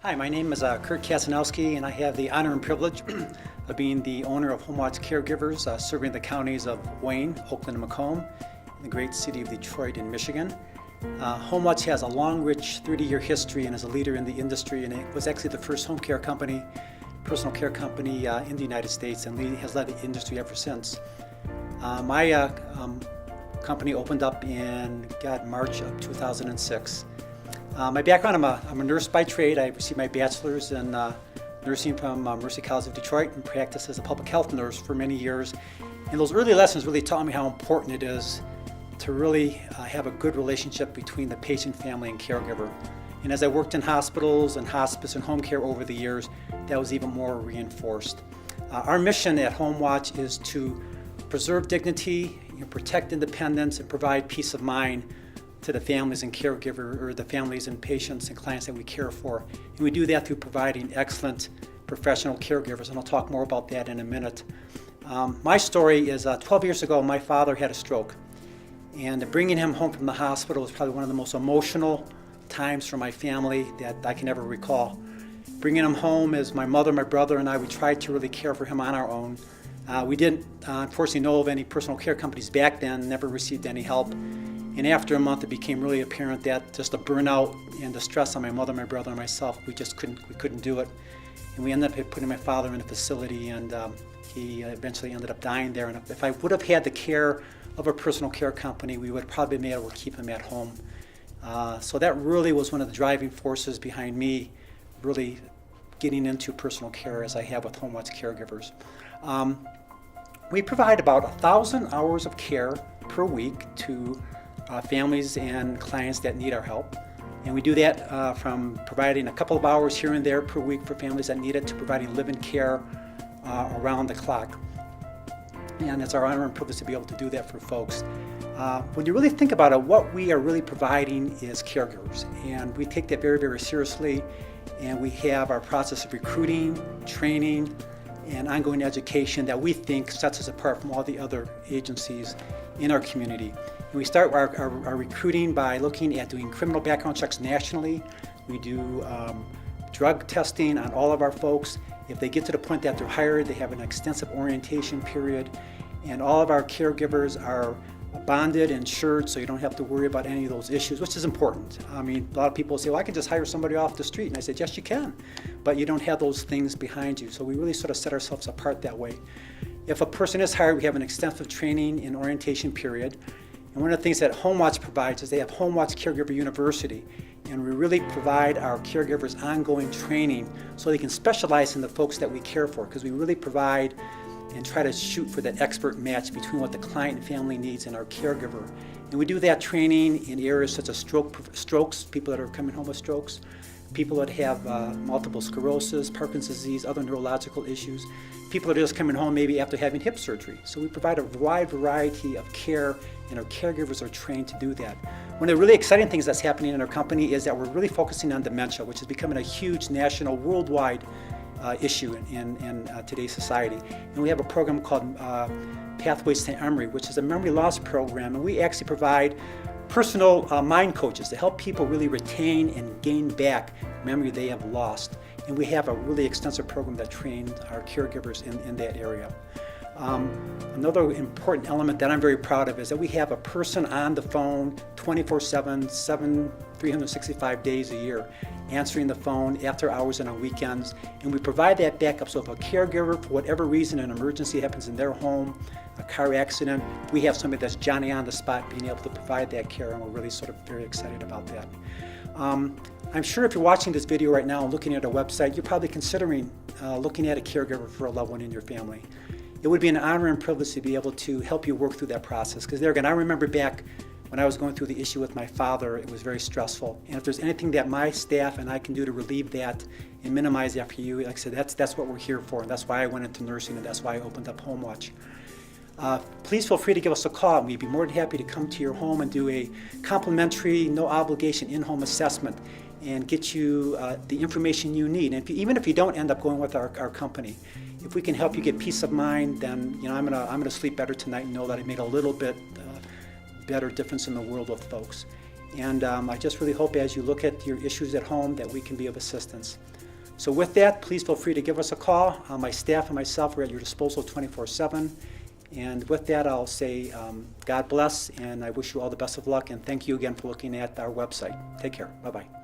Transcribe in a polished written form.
Hi, my name is Kurt Kasanowski, and I have the honor and privilege of being the owner of HomeWatch Caregivers, serving the counties of Wayne, Oakland, and Macomb, in the great city of Detroit in Michigan. HomeWatch has a long, rich 30-year history and is a leader in the industry, and it was actually the first home care company, personal care company in the United States, and has led the industry ever since. My company opened up in March of 2006. My background, I'm a nurse by trade. I received my bachelor's in nursing from Mercy College of Detroit and practiced as a public health nurse for many years. And those early lessons really taught me how important it is to really have a good relationship between the patient, family, and caregiver. And as I worked in hospitals and hospice and home care over the years, that was even more reinforced. Our mission at HomeWatch is to preserve dignity, protect independence, and provide peace of mind to the families and caregiver, or the families and patients and clients that we care for. And we do that through providing excellent professional caregivers, and I'll talk more about that in a minute. My story is 12 years ago, my father had a stroke, and bringing him home from the hospital was probably one of the most emotional times for my family that I can ever recall. Bringing him home as my mother, my brother, and I, we tried to really care for him on our own. We didn't unfortunately know of any personal care companies back then, never received any help. And after a month, it became really apparent that just the burnout and the stress on my mother, my brother, and myself, we couldn't do it. And we ended up putting my father in a facility, and he eventually ended up dying there. And if I would have had the care of a personal care company, we would have probably been able to keep him at home. So that really was one of the driving forces behind me really getting into personal care as I have with HomeWatch Caregivers. We provide about 1,000 hours of care per week to families and clients that need our help. And we do that from providing a couple of hours here and there per week for families that need it to providing live-in care around the clock. And it's our honor and privilege to be able to do that for folks. When you really think about it, what we are really providing is caregivers. And we take that very, very seriously. And we have our process of recruiting, training, and ongoing education that we think sets us apart from all the other agencies in our community. And we start our recruiting by looking at doing criminal background checks nationally. We do drug testing on all of our folks. If they get to the point that they're hired, they have an extensive orientation period. And all of our caregivers are bonded, insured, so you don't have to worry about any of those issues, which is important. I mean, a lot of people say, well, I can just hire somebody off the street. And I said, yes, you can, but you don't have those things behind you. So we really sort of set ourselves apart that way. If a person is hired, we have an extensive training and orientation period. And one of the things that HomeWatch provides is they have HomeWatch Caregiver University. And we really provide our caregivers ongoing training so they can specialize in the folks that we care for, because we really provide and try to shoot for that expert match between what the client and family needs and our caregiver. And we do that training in areas such as strokes, people that are coming home with strokes, people that have multiple sclerosis, Parkinson's disease, other neurological issues, people that are just coming home maybe after having hip surgery. So we provide a wide variety of care, and our caregivers are trained to do that. One of the really exciting things that's happening in our company is that we're really focusing on dementia, which is becoming a huge national, worldwide issue in today's society. And we have a program called Pathways to Memory, which is a memory loss program, and we actually provide personal mind coaches to help people really retain and gain back memory they have lost. And we have a really extensive program that trains our caregivers in that area. Another important element that I'm very proud of is that we have a person on the phone 24/7, 365 days a year, answering the phone after hours and on weekends. And we provide that backup, so if a caregiver, for whatever reason, an emergency happens in their home, a car accident, we have somebody that's Johnny on the spot being able to provide that care, and we're really sort of very excited about that. I'm sure if you're watching this video right now and looking at our website, you're probably considering looking at a caregiver for a loved one in your family. It would be an honor and privilege to be able to help you work through that process, because there again, I remember back when I was going through the issue with my father, it was very stressful. And if there's anything that my staff and I can do to relieve that and minimize that for you, like I said, that's what we're here for, and that's why I went into nursing, and that's why I opened up HomeWatch. Please feel free to give us a call, and we'd be more than happy to come to your home and do a complimentary, no obligation in-home assessment and get you the information you need. And even if you don't end up going with our company, if we can help you get peace of mind, then I'm gonna sleep better tonight and know that I made a little bit better difference in the world with folks. And I just really hope as you look at your issues at home that we can be of assistance. So with that, please feel free to give us a call. My staff and myself are at your disposal 24/7. And with that, I'll say God bless, and I wish you all the best of luck, and thank you again for looking at our website. Take care. Bye-bye.